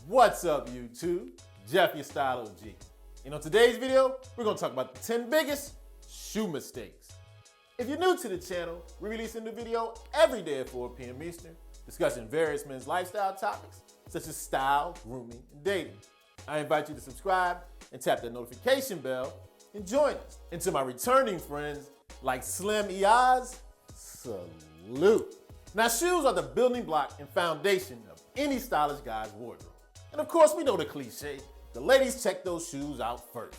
What's up, YouTube? Jeff, your Style O.G. In today's video, we're going to talk about the 10 biggest shoe mistakes. If you're new to the channel, we release a new video every day at 4 p.m. Eastern, discussing various men's lifestyle topics, such as style, grooming, and dating. I invite you to subscribe and tap that notification bell and join us. And to my returning friends, like Slim Eoz, salute. Now, shoes are the building block and foundation of any stylish guy's wardrobe. And of course, we know the cliche, the ladies check those shoes out first.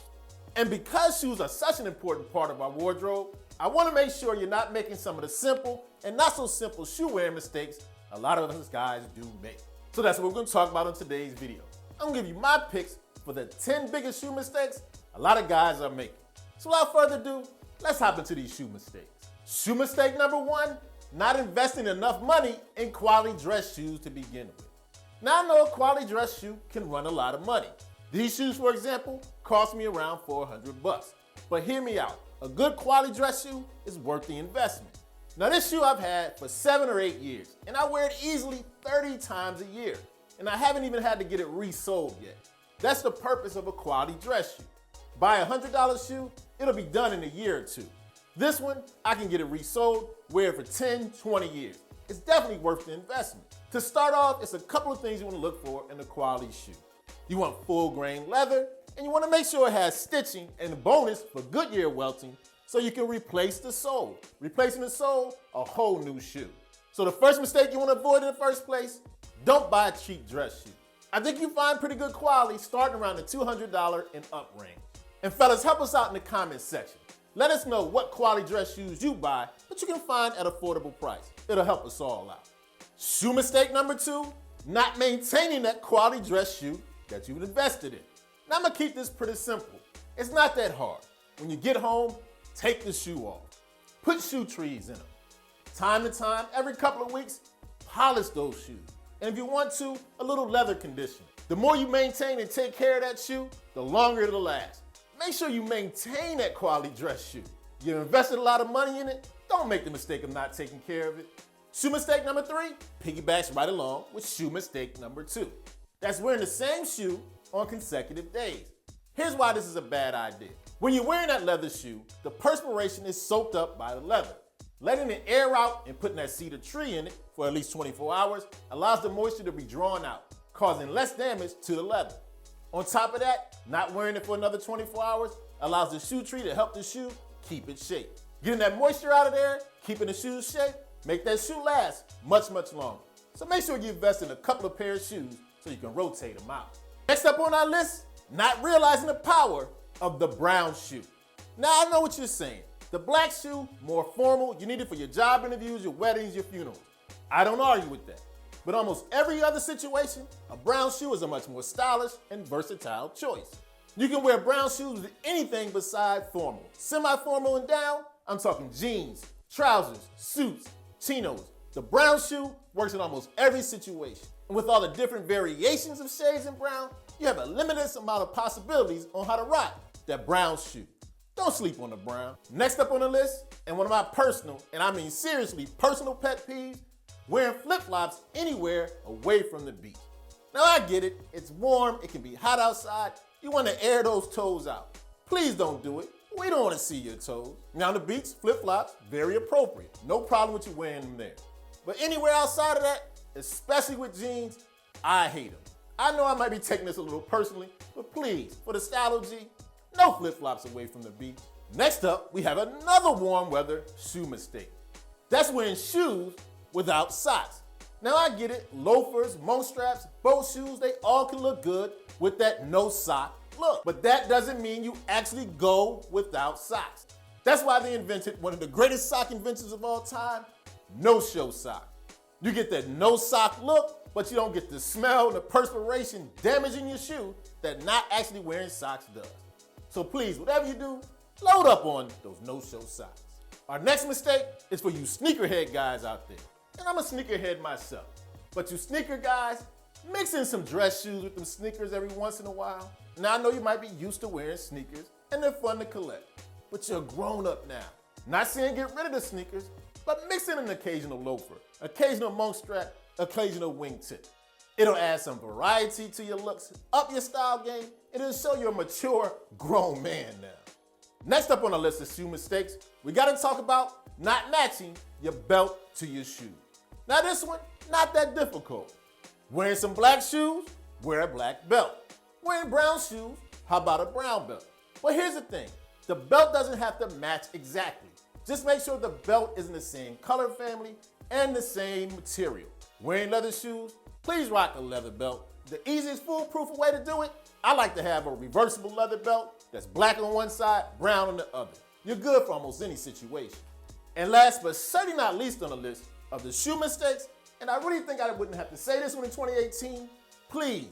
And because shoes are such an important part of our wardrobe, I want to make sure you're not making some of the simple and not so simple shoe wearing mistakes a lot of us guys do make. So that's what we're going to talk about in today's video. I'm going to give you my picks for the 10 biggest shoe mistakes a lot of guys are making. So without further ado, let's hop into these shoe mistakes. Shoe mistake number 1, not investing enough money in quality dress shoes to begin with. Now, I know a quality dress shoe can run a lot of money. These shoes, for example, cost me around $400. But hear me out, a good quality dress shoe is worth the investment. Now, this shoe I've had for 7 or 8 years, and I wear it easily 30 times a year, and I haven't even had to get it resold yet. That's the purpose of a quality dress shoe. Buy a $100 shoe, it'll be done in a year or 2. This one, I can get it resold, wear it for 10, 20 years. It's definitely worth the investment. To start off, it's a couple of things you want to look for in a quality shoe. You want full grain leather, and you want to make sure it has stitching and a bonus for Goodyear welting so you can replace the sole. Replacing the sole, a whole new shoe. So the first mistake you want to avoid in the first place, don't buy a cheap dress shoe. I think you find pretty good quality starting around the $200 and up range. And fellas, help us out in the comments section. Let us know what quality dress shoes you buy that you can find at affordable price. It'll help us all out. Shoe mistake number 2, not maintaining that quality dress shoe that you've invested in. Now, I'm gonna keep this pretty simple. It's not that hard. When you get home, take the shoe off. Put shoe trees in them. Time to time, every couple of weeks, polish those shoes. And if you want to, a little leather condition. The more you maintain and take care of that shoe, the longer it'll last. Make sure you maintain that quality dress shoe. You invested a lot of money in it, don't make the mistake of not taking care of it. Shoe mistake number 3 piggybacks right along with shoe mistake number 2. That's wearing the same shoe on consecutive days. Here's why this is a bad idea. When you're wearing that leather shoe, the perspiration is soaked up by the leather. Letting it air out and putting that cedar tree in it for at least 24 hours allows the moisture to be drawn out, causing less damage to the leather. On top of that, not wearing it for another 24 hours allows the shoe tree to help the shoe keep its shape. Getting that moisture out of there, keeping the shoe's shape, make that shoe last much, much longer. So make sure you invest in a couple of pairs of shoes so you can rotate them out. Next up on our list, not realizing the power of the brown shoe. Now, I know what you're saying. The black shoe, more formal, you need it for your job interviews, your weddings, your funerals. I don't argue with that. But almost every other situation, a brown shoe is a much more stylish and versatile choice. You can wear brown shoes with anything besides formal. Semi-formal and down, I'm talking jeans, trousers, suits, chinos. The brown shoe works in almost every situation. And with all the different variations of shades in brown, you have a limitless amount of possibilities on how to rock that brown shoe. Don't sleep on the brown. Next up on the list, and one of my personal, and I mean seriously personal pet peeves, wearing flip-flops anywhere away from the beach. Now, I get it, it's warm, it can be hot outside, you want to air those toes out. Please don't do it. We don't want to see your toes. Now, on the beach, flip-flops, very appropriate. No problem with you wearing them there. But anywhere outside of that, especially with jeans, I hate them. I know I might be taking this a little personally, but please, for the Style O.G, no flip-flops away from the beach. Next up, we have another warm weather shoe mistake. That's wearing shoes without socks. Now, I get it, loafers, monk straps, boat shoes, they all can look good with that no sock look. But that doesn't mean you actually go without socks. That's why they invented one of the greatest sock inventions of all time, no-show sock. You get that no sock look, but you don't get the smell and the perspiration damaging your shoe that not actually wearing socks does. So please, whatever you do, load up on those no-show socks. Our next mistake is for you sneakerhead guys out there. And I'm a sneakerhead myself. But you sneaker guys, mix in some dress shoes with them sneakers every once in a while. Now, I know you might be used to wearing sneakers, and they're fun to collect. But you're grown up now. Not saying get rid of the sneakers, but mix in an occasional loafer, occasional monk strap, occasional wingtip. It'll add some variety to your looks, up your style game, and it'll show you're a mature, grown man now. Next up on the list of shoe mistakes, we gotta talk about not matching your belt to your shoe. Now this one, not that difficult. Wearing some black shoes, wear a black belt. Wearing brown shoes, how about a brown belt? Well, here's the thing. The belt doesn't have to match exactly. Just make sure the belt is in the same color family and the same material. Wearing leather shoes, please rock a leather belt. The easiest foolproof way to do it, I like to have a reversible leather belt that's black on one side, brown on the other. You're good for almost any situation. And last but certainly not least on the list of the shoe mistakes, and I really think I wouldn't have to say this one in 2018, please,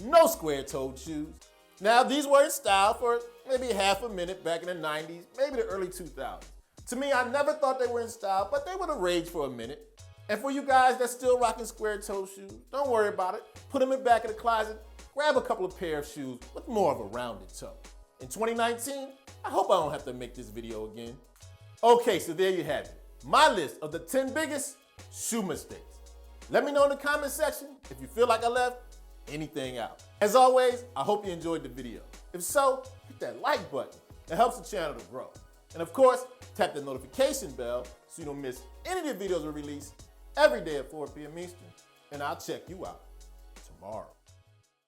no square-toed shoes. Now, these were in style for maybe half a minute back in the 90s, maybe the early 2000s. To me, I never thought they were in style, but they were the rage for a minute. And for you guys that's still rocking square-toed shoes, don't worry about it. Put them in the back of the closet, grab a couple of pair of shoes with more of a rounded toe. In 2019, I hope I don't have to make this video again. Okay, so there you have it. My list of the 10 biggest shoe mistakes. Let me know in the comment section if you feel like I left anything out. As always, I hope you enjoyed the video. If so, hit that like button. It helps the channel to grow. And of course, tap the notification bell so you don't miss any of the videos we release every day at 4 p.m. Eastern. And I'll check you out tomorrow.